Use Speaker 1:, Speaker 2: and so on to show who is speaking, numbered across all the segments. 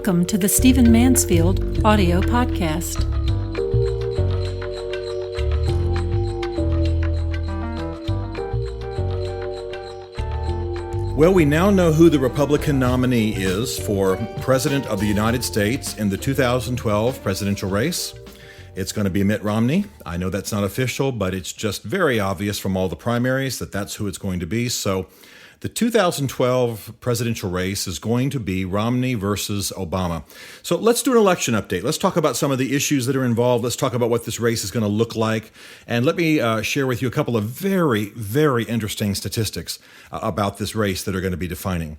Speaker 1: Welcome to the Stephen Mansfield audio podcast.
Speaker 2: Well, we now know who the Republican nominee is for President of the United States in the 2012 presidential race. It's going to be Mitt Romney. I know that's not official, but it's just very obvious from all the primaries that that's who it's going to be. So the 2012 presidential race is going to be Romney versus Obama. So let's do an election update. Let's talk about some of the issues that are involved. Let's talk about what this race is going to look like. And let me share with you a couple of very, very interesting statistics about this race that are going to be defining.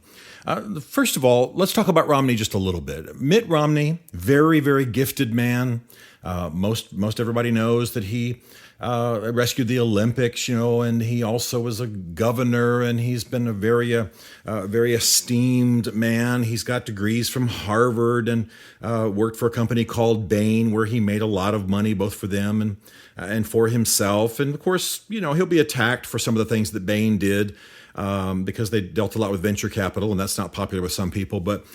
Speaker 2: First of all, let's talk about Romney just a little bit. Mitt Romney, very, very gifted man. Most everybody knows that he rescued the Olympics, and he also was a governor, and he's been a very esteemed man. He's got degrees from Harvard and worked for a company called Bain, where he made a lot of money both for them and for himself. And of course, he'll be attacked for some of the things that Bain did. Because they dealt a lot with venture capital, and that's not popular with some people. But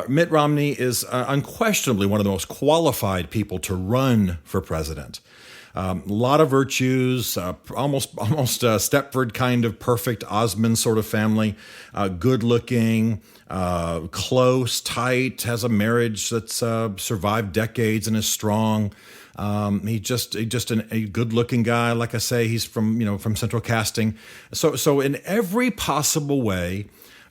Speaker 2: Mitt Romney is unquestionably one of the most qualified people to run for president. A lot of virtues, almost Stepford kind of perfect Osmond sort of family, good looking, close, tight, has a marriage that's survived decades and is strong. He's just a good-looking guy. Like I say, he's from Central Casting. So in every possible way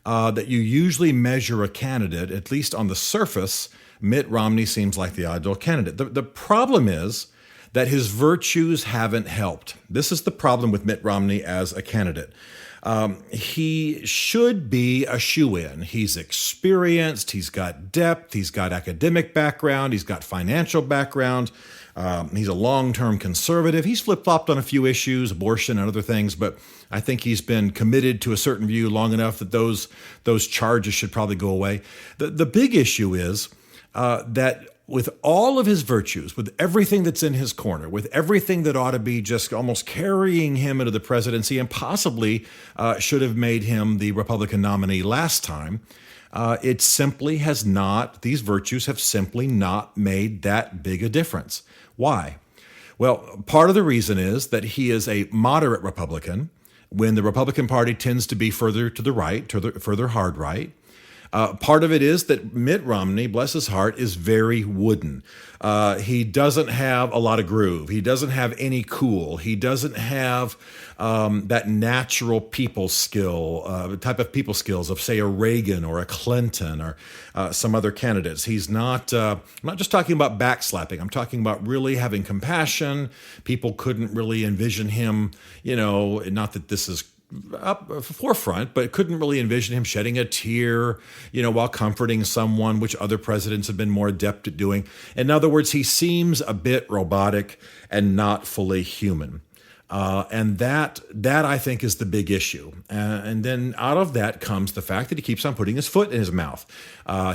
Speaker 2: that you usually measure a candidate, at least on the surface, Mitt Romney seems like the ideal candidate. The problem is that his virtues haven't helped. This is the problem with Mitt Romney as a candidate. He should be a shoo-in. He's experienced, he's got depth, he's got academic background, he's got financial background. He's a long-term conservative. He's flip-flopped on a few issues, abortion and other things, but I think he's been committed to a certain view long enough that those charges should probably go away. The big issue is that with all of his virtues, with everything that's in his corner, with everything that ought to be just almost carrying him into the presidency and possibly should have made him the Republican nominee last time, it simply has not, these virtues have simply not made that big a difference. Why? Well, part of the reason is that he is a moderate Republican when the Republican Party tends to be further to the right, further hard right. Part of it is that Mitt Romney, bless his heart, is very wooden. He doesn't have a lot of groove. He doesn't have any cool. He doesn't have that natural people skill, type of people skills of, say, a Reagan or a Clinton or some other candidates. He's not, I'm not just talking about backslapping. I'm talking about really having compassion. People couldn't really envision him, not that this is up forefront, but couldn't really envision him shedding a tear, while comforting someone, which other presidents have been more adept at doing. In other words, he seems a bit robotic and not fully human. And that I think is the big issue. And then out of that comes the fact that he keeps on putting his foot in his mouth.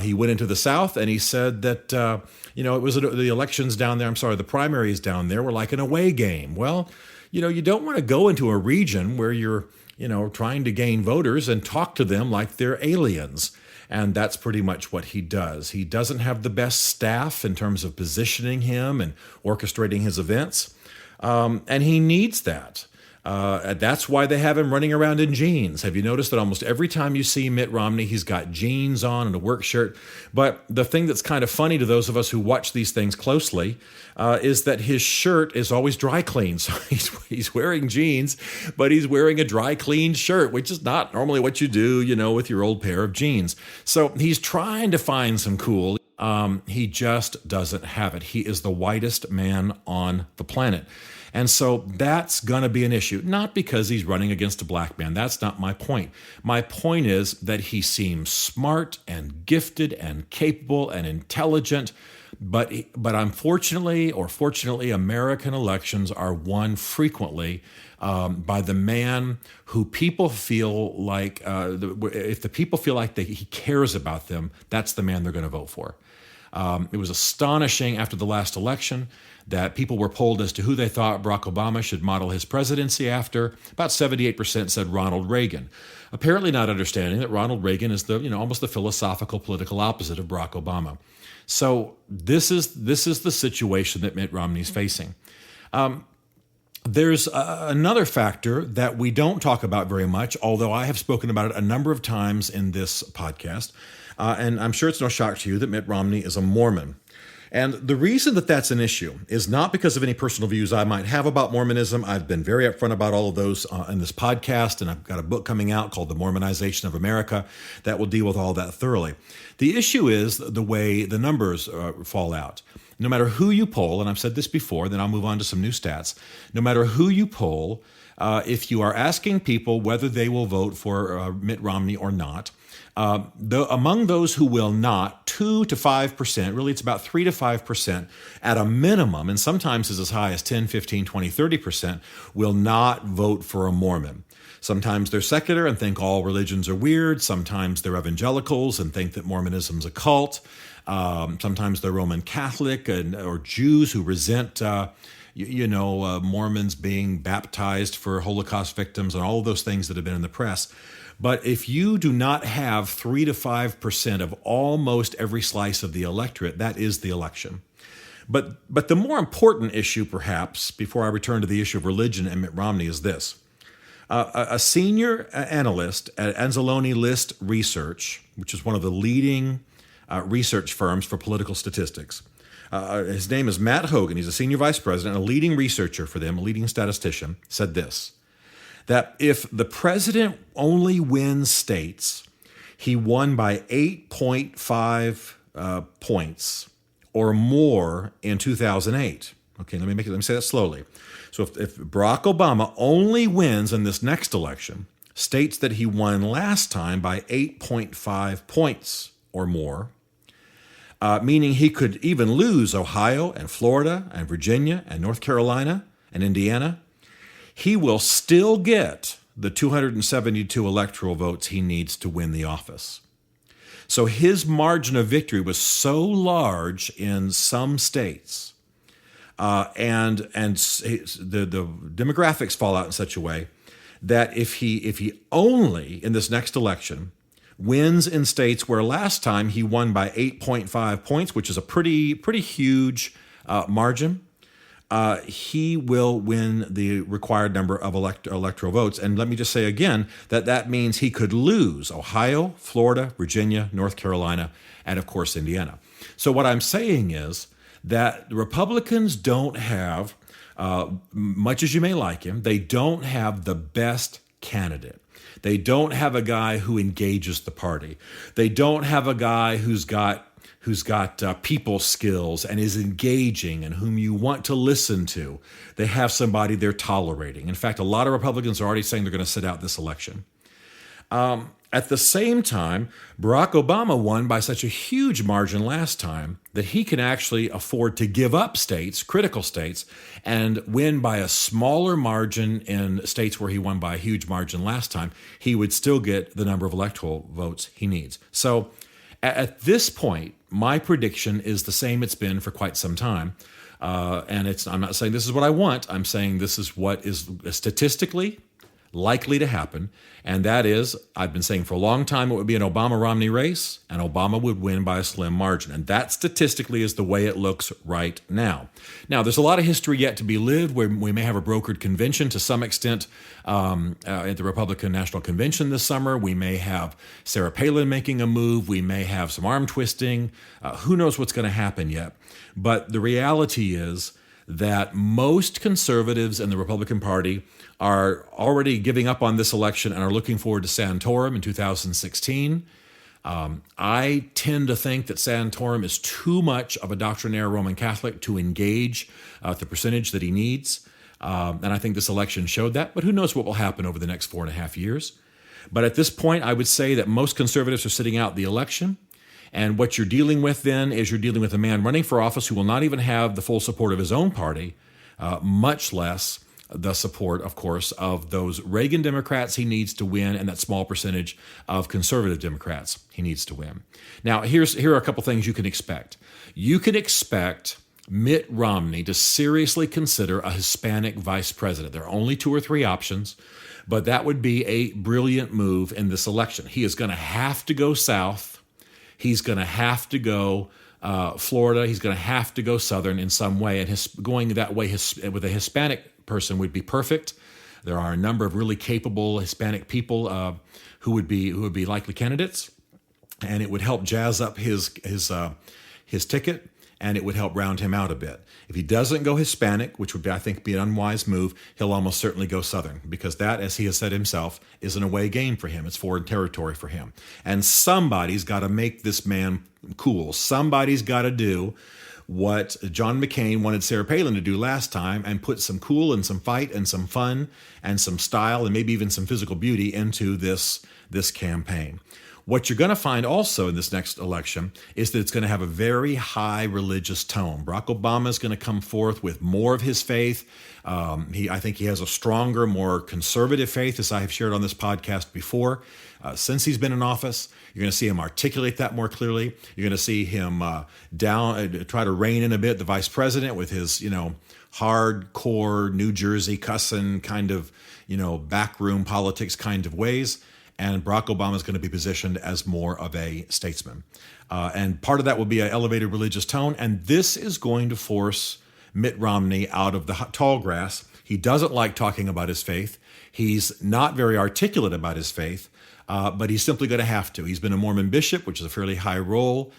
Speaker 2: He went into the South and he said that, it was the elections down there. The primaries down there were like an away game. Well, you don't want to go into a region where you're trying to gain voters and talk to them like they're aliens. And that's pretty much what he does. He doesn't have the best staff in terms of positioning him and orchestrating his events. And he needs that. That's why they have him running around in jeans. Have you noticed that almost every time you see Mitt Romney, he's got jeans on and a work shirt? But the thing that's kind of funny to those of us who watch these things closely is that his shirt is always dry cleaned. So he's wearing jeans, but he's wearing a dry cleaned shirt, which is not normally what you do, with your old pair of jeans. So he's trying to find some cool. He just doesn't have it. He is the whitest man on the planet. And so that's going to be an issue, not because he's running against a black man. That's not my point. My point is that he seems smart and gifted and capable and intelligent, but unfortunately or fortunately, American elections are won frequently by the man who people feel like, if the people feel like he cares about them, that's the man they're going to vote for. It was astonishing after the last election that people were polled as to who they thought Barack Obama should model his presidency after. About 78% said Ronald Reagan. apparently not understanding that Ronald Reagan is almost the philosophical political opposite of Barack Obama. So this is the situation that Mitt Romney's facing. There's another factor that we don't talk about very much, although I have spoken about it a number of times in this podcast, and I'm sure it's no shock to you that Mitt Romney is a Mormon. And the reason that that's an issue is not because of any personal views I might have about Mormonism. I've been very upfront about all of those in this podcast, and I've got a book coming out called The Mormonization of America that will deal with all that thoroughly. The issue is the way the numbers fall out. No matter who you poll, and I've said this before, then I'll move on to some new stats. No matter who you poll, if you are asking people whether they will vote for Mitt Romney or not, among those who will not, 2 to 5%, really it's about 3 to 5% at a minimum, and sometimes is as high as 10, 15, 20, 30%, will not vote for a Mormon. Sometimes they're secular and think all religions are weird. Sometimes they're evangelicals and think that Mormonism's a cult. Sometimes they're Roman Catholic or Jews who resent Mormons being baptized for Holocaust victims and all of those things that have been in the press. But if you do not have 3 to 5% of almost every slice of the electorate, that is the election. But the more important issue, perhaps, before I return to the issue of religion and Mitt Romney, is this. A senior analyst at Anzalone List Research, which is one of the leading research firms for political statistics. His name is Matt Hogan. He's a senior vice president, a leading researcher for them, a leading statistician, said this, that if the president only wins states, he won by 8.5 points or more in 2008. Okay, let me say that slowly. So if Barack Obama only wins in this next election, states that he won last time by 8.5 points or more, meaning he could even lose Ohio and Florida and Virginia and North Carolina and Indiana, he will still get the 272 electoral votes he needs to win the office. So his margin of victory was so large in some states, and the demographics fall out in such a way that if he only in this next election wins in states where last time he won by 8.5 points, which is a pretty huge margin, he will win the required number of electoral votes. And let me just say again that means he could lose Ohio, Florida, Virginia, North Carolina, and of course Indiana. So what I'm saying is that the Republicans don't have, much as you may like him, they don't have the best candidate. They don't have a guy who engages the party. They don't have a guy who's got people skills and is engaging and whom you want to listen to. They have somebody they're tolerating. In fact, a lot of Republicans are already saying they're going to sit out this election. At the same time, Barack Obama won by such a huge margin last time that he can actually afford to give up states, critical states, and win by a smaller margin in states where he won by a huge margin last time. He would still get the number of electoral votes he needs. So at this point, my prediction is the same it's been for quite some time. And I'm not saying this is what I want. I'm saying this is what is statistically likely to happen. And that is, I've been saying for a long time, it would be an Obama-Romney race, and Obama would win by a slim margin. And that statistically is the way it looks right now. Now, there's a lot of history yet to be lived where we may have a brokered convention to some extent at the Republican National Convention this summer. We may have Sarah Palin making a move. We may have some arm twisting. Who knows what's going to happen yet? But the reality is that most conservatives in the Republican Party are already giving up on this election and are looking forward to Santorum in 2016. I tend to think that Santorum is too much of a doctrinaire Roman Catholic to engage the percentage that he needs. And I think this election showed that. But who knows what will happen over the next 4.5 years. But at this point, I would say that most conservatives are sitting out the election. And what you're dealing with then is you're dealing with a man running for office who will not even have the full support of his own party, much less the support, of course, of those Reagan Democrats he needs to win and that small percentage of conservative Democrats he needs to win. Now, here are a couple things you can expect. You can expect Mitt Romney to seriously consider a Hispanic vice president. There are only 2 or 3 options, But that would be a brilliant move in this election. He is going to have to go south. He's going to have to go Florida. He's going to have to go southern in some way. And going that way with a Hispanic person would be perfect. There are a number of really capable Hispanic people who would be likely candidates, and it would help jazz up his ticket, and it would help round him out a bit. If he doesn't go Hispanic, which would, I think, be an unwise move, he'll almost certainly go Southern, because that, as he has said himself, is an away game for him. It's foreign territory for him. And somebody's got to make this man cool. Somebody's got to do what John McCain wanted Sarah Palin to do last time and put some cool and some fight and some fun and some style and maybe even some physical beauty into this campaign. What you're going to find also in this next election is that it's going to have a very high religious tone. Barack Obama is going to come forth with more of his faith. I think he has a stronger, more conservative faith, as I have shared on this podcast before. Since he's been in office, you're going to see him articulate that more clearly. You're going to see him try to rein in a bit the vice president with his, hardcore New Jersey cussing kind of, backroom politics kind of ways. And Barack Obama is going to be positioned as more of a statesman. And part of that will be an elevated religious tone. And this is going to force Mitt Romney out of the tall grass. He doesn't like talking about his faith. He's not very articulate about his faith, but he's simply going to have to. He's been a Mormon bishop, which is a fairly high role.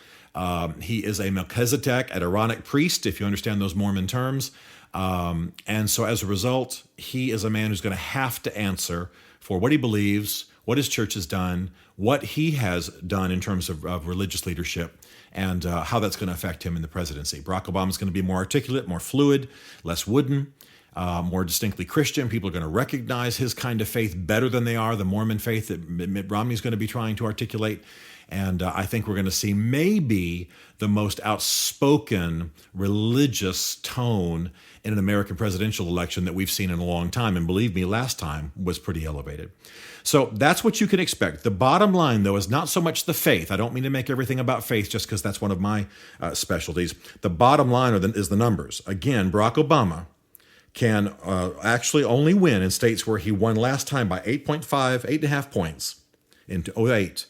Speaker 2: He is a Melchizedek, an Aaronic priest, if you understand those Mormon terms. And so as a result, he is a man who's going to have to answer for what he believes, what his church has done, what he has done in terms of religious leadership, and how that's going to affect him in the presidency. Barack Obama is going to be more articulate, more fluid, less wooden, more distinctly Christian. People are going to recognize his kind of faith better than they are the Mormon faith that Mitt Romney is going to be trying to articulate. And I think we're going to see maybe the most outspoken religious tone in an American presidential election that we've seen in a long time. And believe me, last time was pretty elevated. So that's what you can expect. The bottom line, though, is not so much the faith. I don't mean to make everything about faith just because that's one of my specialties. The bottom line is the numbers. Again, Barack Obama can actually only win in states where he won last time by 8.5 points in 2008.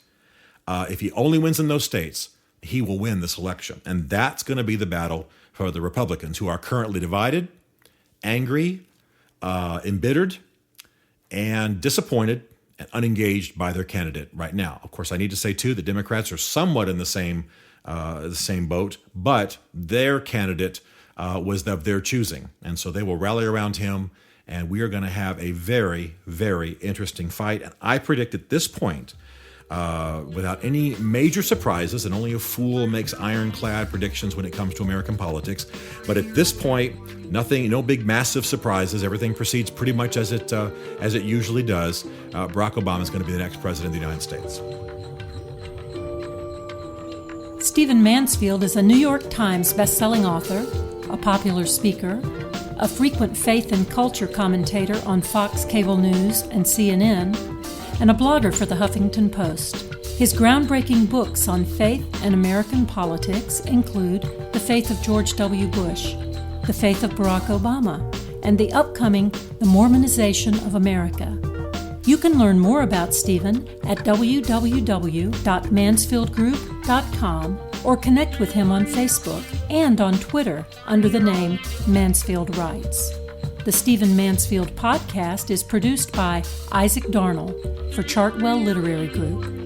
Speaker 2: If he only wins in those states, he will win this election. And that's going to be the battle for the Republicans, who are currently divided, angry, embittered, and disappointed and unengaged by their candidate right now. Of course, I need to say, too, the Democrats are somewhat in the same boat, but their candidate was of their choosing. And so they will rally around him, and we are going to have a very, very interesting fight. And I predict at this point, without any major surprises, and only a fool makes ironclad predictions when it comes to American politics. But at this point, no big massive surprises. Everything proceeds pretty much as it usually does. Barack Obama is going to be the next president of the United States.
Speaker 1: Stephen Mansfield is a New York Times best-selling author, a popular speaker, a frequent faith and culture commentator on Fox Cable News and CNN, and a blogger for the Huffington Post. His groundbreaking books on faith and American politics include The Faith of George W. Bush, The Faith of Barack Obama, and the upcoming The Mormonization of America. You can learn more about Stephen at www.mansfieldgroup.com or connect with him on Facebook and on Twitter under the name Mansfield Writes. The Stephen Mansfield podcast is produced by Isaac Darnell for Chartwell Literary Group.